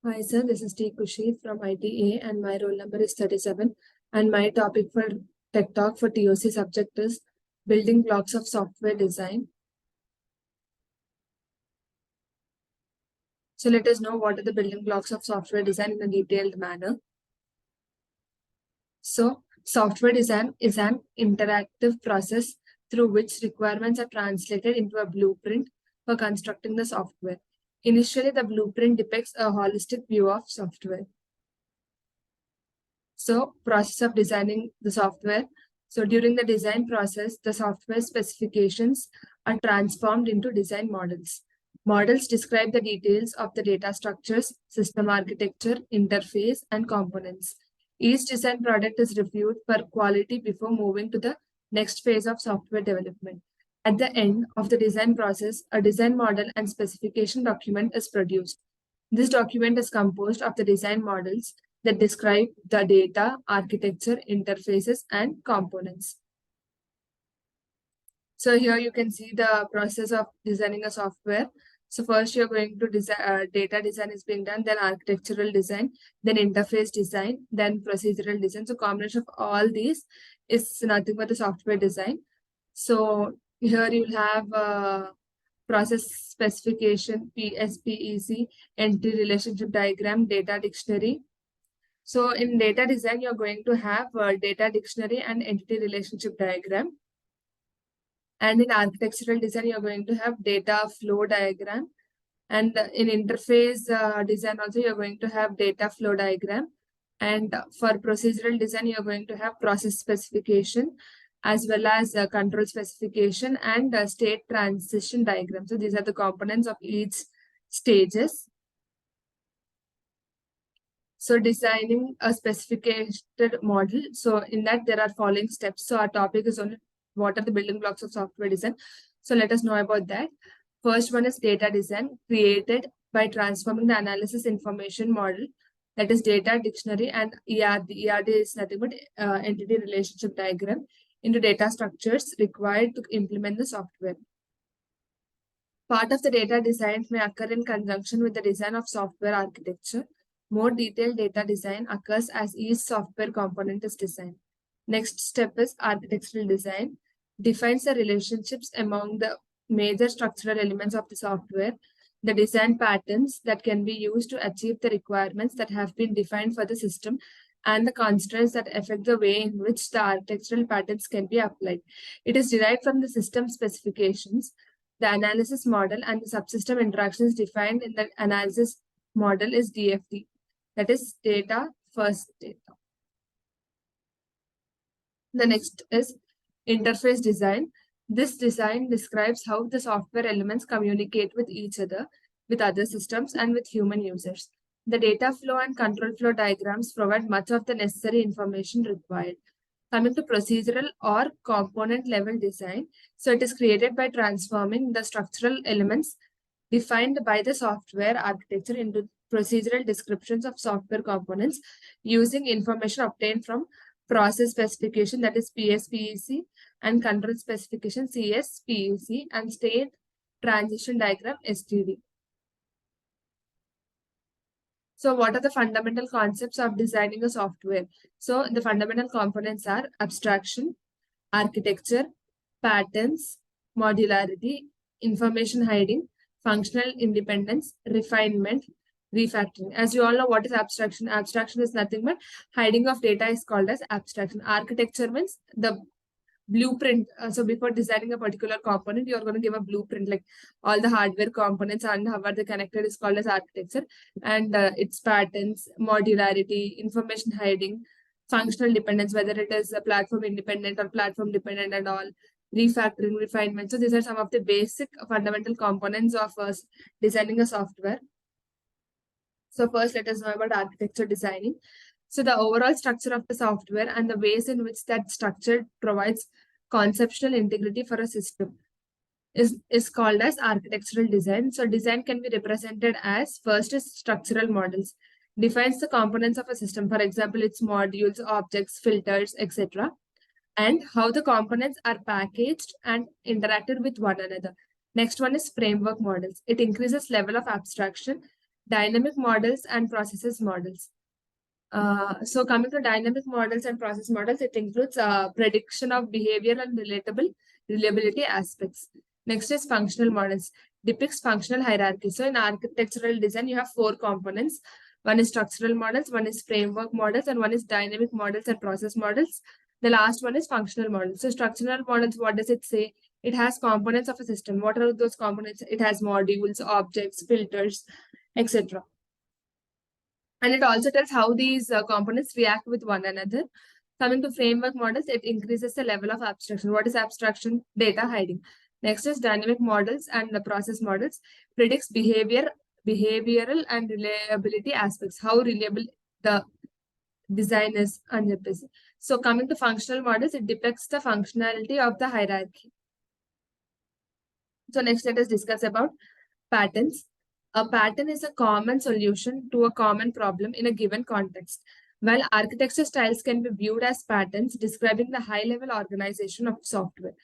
Hi sir, this is T. Kushi from ITA and my roll number is 37 and my topic for Tech Talk for TOC subject is Building Blocks of Software Design. So let us know what are the building blocks of software design in a detailed manner. So software design is an interactive process through which requirements are translated into a blueprint for constructing the software. Initially, the blueprint depicts a holistic view of software. So process of designing the software. So during the design process, the software specifications are transformed into design models. Models describe the details of the data structures, system architecture, interface, and components. Each design product is reviewed for quality before moving to the next phase of software development. At the end of the design process, a design model and specification document is produced. This document is composed of the design models that describe the data, architecture, interfaces, and components. So here you can see the process of designing a software. So first you're going to design, data design is being done, then architectural design, then interface design, then procedural design. So combination of all these is nothing but the software design. So here you'll have process specification, PSPEC, entity relationship diagram, data dictionary. So in data design, you're going to have a data dictionary and entity relationship diagram. And in architectural design, you're going to have data flow diagram. And in interface design also, you're going to have data flow diagram. And for procedural design, you're going to have process specification as well as control specification and state transition diagram. So these are the components of each stages. So designing a specificated model. So in that there are following steps. So our topic is on what are the building blocks of software design. So let us know about that. First one is data design, created by transforming the analysis information model, that is data dictionary, and ERD. ERD is nothing but entity relationship diagram, into data structures required to implement the software. Part of the data design may occur in conjunction with the design of software architecture. More detailed data design occurs as each software component is designed. Next step is architectural design. Defines the relationships among the major structural elements of the software, the design patterns that can be used to achieve the requirements that have been defined for the system, and the constraints that affect the way in which the architectural patterns can be applied. It is derived from the system specifications. The analysis model and the subsystem interactions defined in the analysis model is DFD, that is data first data. The next is interface design. This design describes how the software elements communicate with each other, with other systems, and with human users. The data flow and control flow diagrams provide much of the necessary information required. Coming to procedural or component level design, so it is created by transforming the structural elements defined by the software architecture into procedural descriptions of software components using information obtained from process specification, that is PSPEC, and control specification, CSPEC, and state transition diagram, STD. So what are the fundamental concepts of designing a software? So the fundamental components are abstraction, architecture, patterns, modularity, information hiding, functional independence, refinement, refactoring. As you all know, what is abstraction? Abstraction is nothing but hiding of data is called as abstraction. Architecture means the blueprint. So before designing a particular component, you're going to give a blueprint, like all the hardware components and how are they connected is called as architecture. And its patterns, modularity, information hiding, functional dependence, whether it is a platform independent or platform dependent and all, refactoring, refinement. So these are some of the basic fundamental components of designing a software. So first, let us know about architecture designing. So the overall structure of the software and the ways in which that structure provides conceptual integrity for a system is called as architectural design. So design can be represented as first is structural models. Defines the components of a system. For example, its modules, objects, filters, etc. And how the components are packaged and interacted with one another. Next one is framework models. It increases level of abstraction, dynamic models and processes models. So coming to dynamic models and process models, it includes prediction of behavior and reliability aspects. Next is functional models, depicts functional hierarchy. So in architectural design, you have 4 components. One is structural models, one is framework models, and one is dynamic models and process models. The last one is functional models. So structural models, what does it say? It has components of a system. What are those components? It has modules, objects, filters, etc. And it also tells how these components react with one another. Coming to framework models, it increases the level of abstraction. What is abstraction? Data hiding. Next is dynamic models and the process models, predicts behavioral and reliability aspects. How reliable the design is. So coming to functional models, it depicts the functionality of the hierarchy. So next, let us discuss about patterns. A pattern is a common solution to a common problem in a given context. While architecture styles can be viewed as patterns describing the high-level organization of software,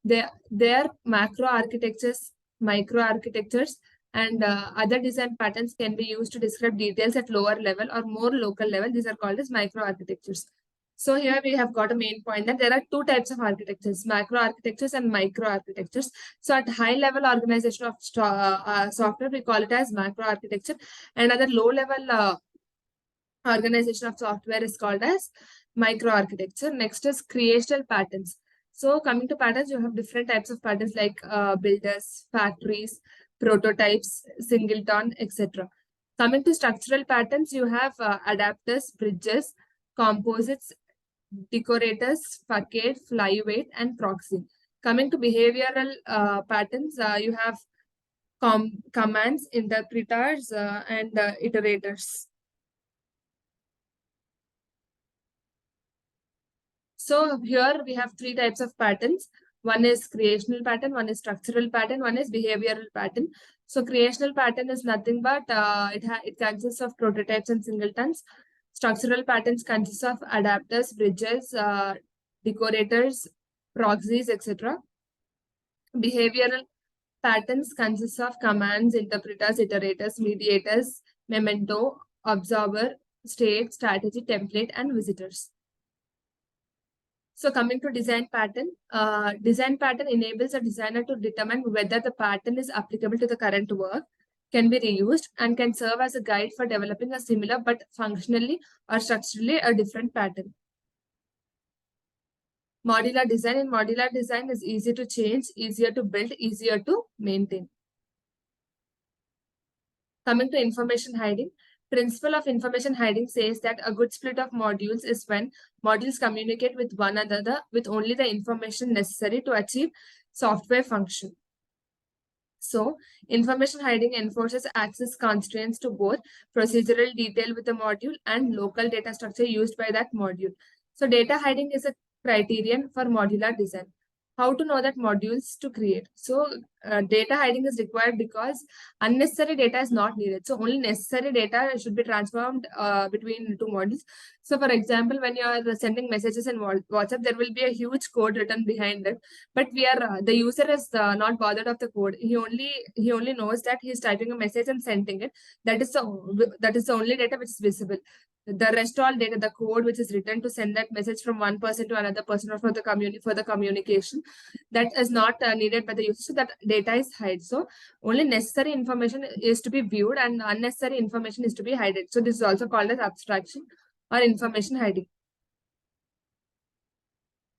they are macro architectures, micro architectures, and other design patterns can be used to describe details at lower level or more local level. These are called as micro architectures. So here we have got a main point that there are 2 types of architectures, macro architectures and micro architectures. So at high level organization of software, we call it as macro architecture, and at the low level organization of software is called as micro architecture. Next is creational patterns. So coming to patterns, you have different types of patterns like builders, factories, prototypes, singleton, etc. Coming to structural patterns, you have adapters, bridges, composites, decorators, facade, flyweight, and proxy. Coming to behavioral patterns, you have commands, interpreters, and iterators. So here we have 3 types of patterns. One is creational pattern, one is structural pattern, one is behavioral pattern. So creational pattern is nothing but it consists of prototypes and singletons. Structural patterns consist of adapters, bridges, decorators, proxies, etc. Behavioral patterns consist of commands, interpreters, iterators, mediators, memento, observer, state, strategy, template, and visitors. So coming to design pattern enables a designer to determine whether the pattern is applicable to the current work, can be reused, and can serve as a guide for developing a similar but functionally or structurally a different pattern. Modular design. In modular design is easy to change, easier to build, easier to maintain. Coming to information hiding. Principle of information hiding says that a good split of modules is when modules communicate with one another with only the information necessary to achieve software function. So, information hiding enforces access constraints to both procedural detail with the module and local data structure used by that module. So, data hiding is a criterion for modular design. How to know that modules to create? So, data hiding is required because unnecessary data is not needed. So, only necessary data should be transformed between 2 modules. So, for example, when you are sending messages in WhatsApp, there will be a huge code written behind it. But the user is not bothered of the code. He only knows that he is typing a message and sending it. That is the only data which is visible. The rest all data, the code which is written to send that message from one person to another person or for the communication, that is not needed by the user. So that data is hid. So only necessary information is to be viewed and unnecessary information is to be hidden. So this is also called as abstraction or information hiding.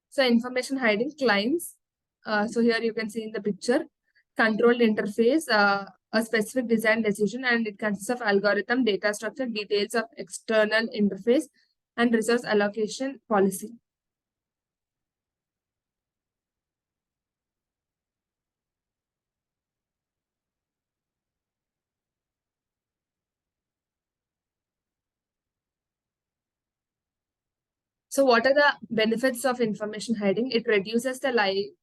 So information hiding clients. So here you can see in the picture, controlled interface, a specific design decision, and it consists of algorithm, data structure, details of external interface, and resource allocation policy. So what are the benefits of information hiding? It reduces the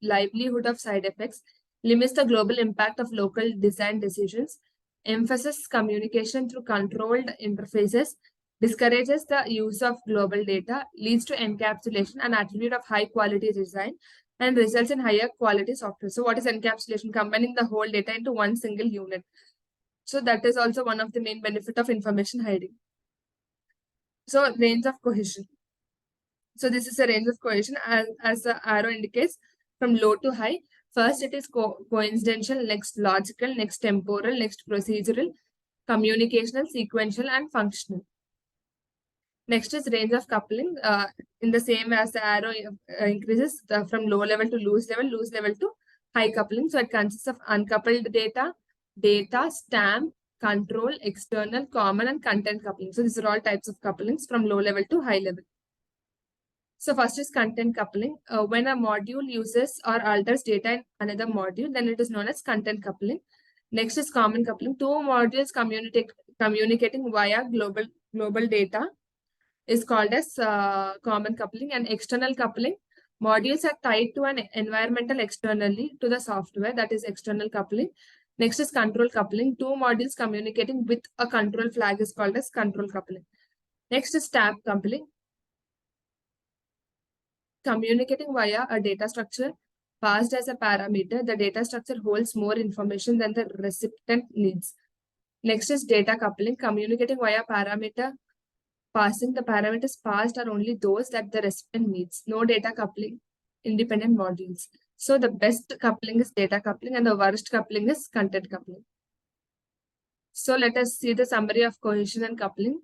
livelihood of side effects, limits the global impact of local design decisions, emphasizes communication through controlled interfaces, discourages the use of global data, leads to encapsulation, an attribute of high quality design, and results in higher quality software. So what is encapsulation? Combining the whole data into one single unit. So that is also one of the main benefit of information hiding. So range of cohesion. So this is a range of cohesion as the arrow indicates from low to high. First it is coincidental, next logical, next temporal, next procedural, communicational, sequential, and functional. Next is range of coupling. In the same as the arrow increases from low level to loose level to high coupling. So it consists of uncoupled data, stamp, control, external, common, and content coupling. So these are all types of couplings from low level to high level. So first is content coupling. When a module uses or alters data in another module, then it is known as content coupling. Next is common coupling. Two modules communicating via global data is called as common coupling. And external coupling. Modules are tied to an environmental externally to the software, that is external coupling. Next is control coupling. Two modules communicating with a control flag is called as control coupling. Next is tab coupling. Communicating via a data structure passed as a parameter, the data structure holds more information than the recipient needs. Next is data coupling. Communicating via parameter passing, the parameters passed are only those that the recipient needs. No data coupling, independent modules. So the best coupling is data coupling and the worst coupling is content coupling. So let us see the summary of cohesion and coupling.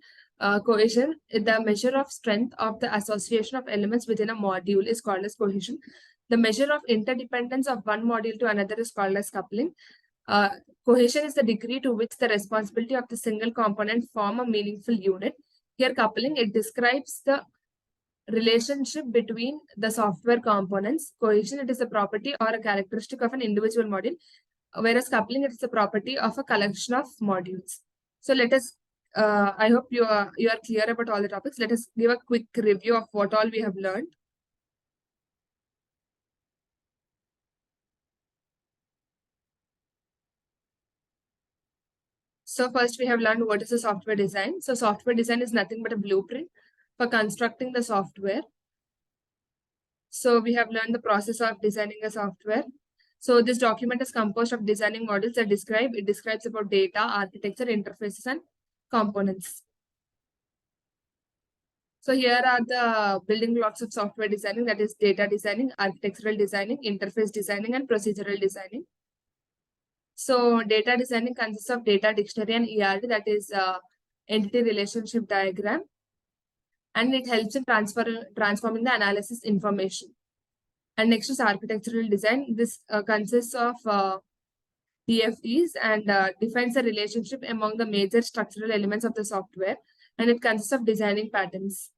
Cohesion, the measure of strength of the association of elements within a module is called as cohesion. The measure of interdependence of one module to another is called as coupling. Cohesion is the degree to which the responsibility of the single component form a meaningful unit. Here, coupling, it describes the relationship between the software components. Cohesion, it is a property or a characteristic of an individual module, whereas coupling, it is a property of a collection of modules. So let us, I hope you are clear about all the topics. Let us give a quick review of what all we have learned. So first we have learned what is a software design. So software design is nothing but a blueprint for constructing the software. So we have learned the process of designing a software. So this document is composed of designing models that it describes about data, architecture, interfaces, and components. So here are the building blocks of software designing, that is data designing, architectural designing, interface designing, and procedural designing. So data designing consists of data dictionary and ERD, that is entity relationship diagram, and it helps in transforming the analysis information. And next is architectural design. This consists of DFDs and defines the relationship among the major structural elements of the software, and it consists of designing patterns.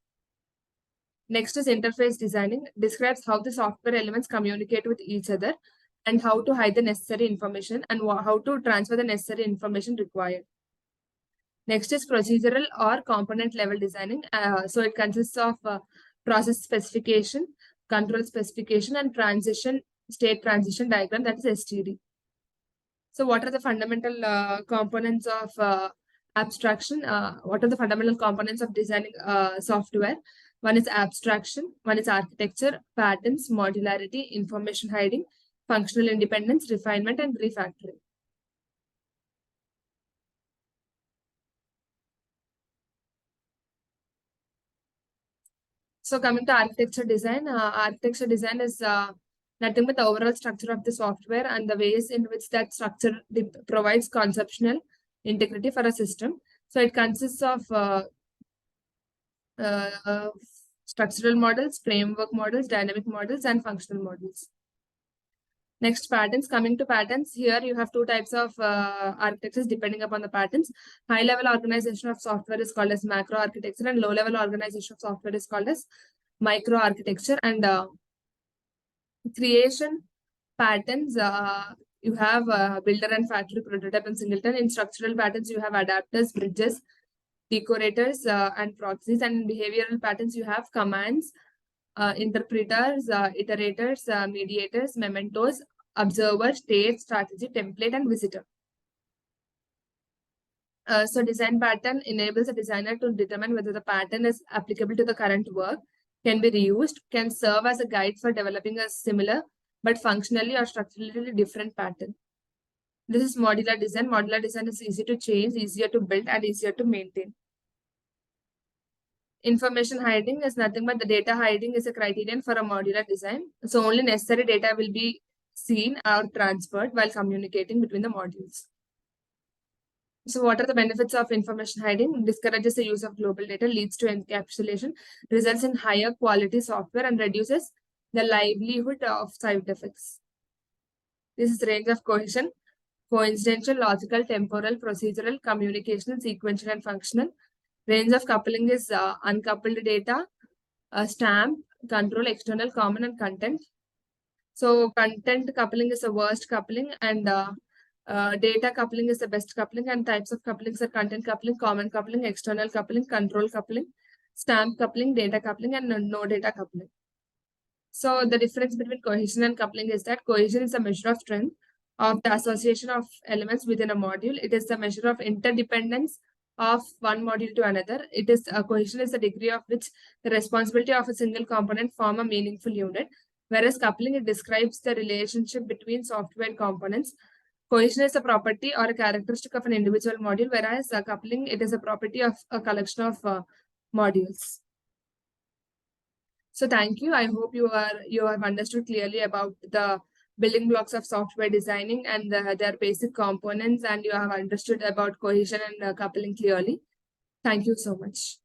Next is interface designing, describes how the software elements communicate with each other and how to hide the necessary information and how to transfer the necessary information required. Next is procedural or component level designing. So it consists of process specification, control specification, and state transition diagram, that is STD. So what are the fundamental components of abstraction? What are the fundamental components of designing software? One is abstraction, one is architecture, patterns, modularity, information hiding, functional independence, refinement, and refactoring. So coming to architecture design is nothing but the overall structure of the software and the ways in which that structure provides conceptual integrity for a system. So it consists of structural models, framework models, dynamic models, and functional models. Next, patterns. Coming to patterns, here you have two types of architectures depending upon the patterns. High-level organization of software is called as macro architecture, and low-level organization of software is called as micro architecture. And creation patterns, you have builder and factory, prototype, and singleton. In structural patterns, you have adapters, bridges, decorators, and proxies. And in behavioral patterns, you have commands, interpreters, iterators, mediators, mementos, observer, state, strategy, template, and visitor. So design pattern enables a designer to determine whether the pattern is applicable to the current work, can be reused, can serve as a guide for developing a similar but functionally or structurally different pattern. This is modular design. Modular design is easy to change, easier to build, and easier to maintain. Information hiding is nothing but the data hiding is a criterion for a modular design. So only necessary data will be seen or transferred while communicating between the modules. So what are the benefits of information hiding? Discourages the use of global data, leads to encapsulation, results in higher quality software, and reduces the livelihood of side effects. This is range of cohesion, coincidental, logical, temporal, procedural, communicational, sequential, and functional. Range of coupling is uncoupled data, stamp, control, external, common, and content. So content coupling is the worst coupling, and data coupling is the best coupling, and types of couplings are content coupling, common coupling, external coupling, control coupling, stamp coupling, data coupling, and no data coupling. So the difference between cohesion and coupling is that cohesion is a measure of strength of the association of elements within a module. It is the measure of interdependence of one module to another. It is cohesion is the degree of which the responsibility of a single component form a meaningful unit, whereas coupling, it describes the relationship between software components. Cohesion is a property or a characteristic of an individual module, whereas coupling, it is a property of a collection of modules. So thank you. I hope you have understood clearly about the building blocks of software designing and their basic components, and you have understood about cohesion and coupling clearly. Thank you so much.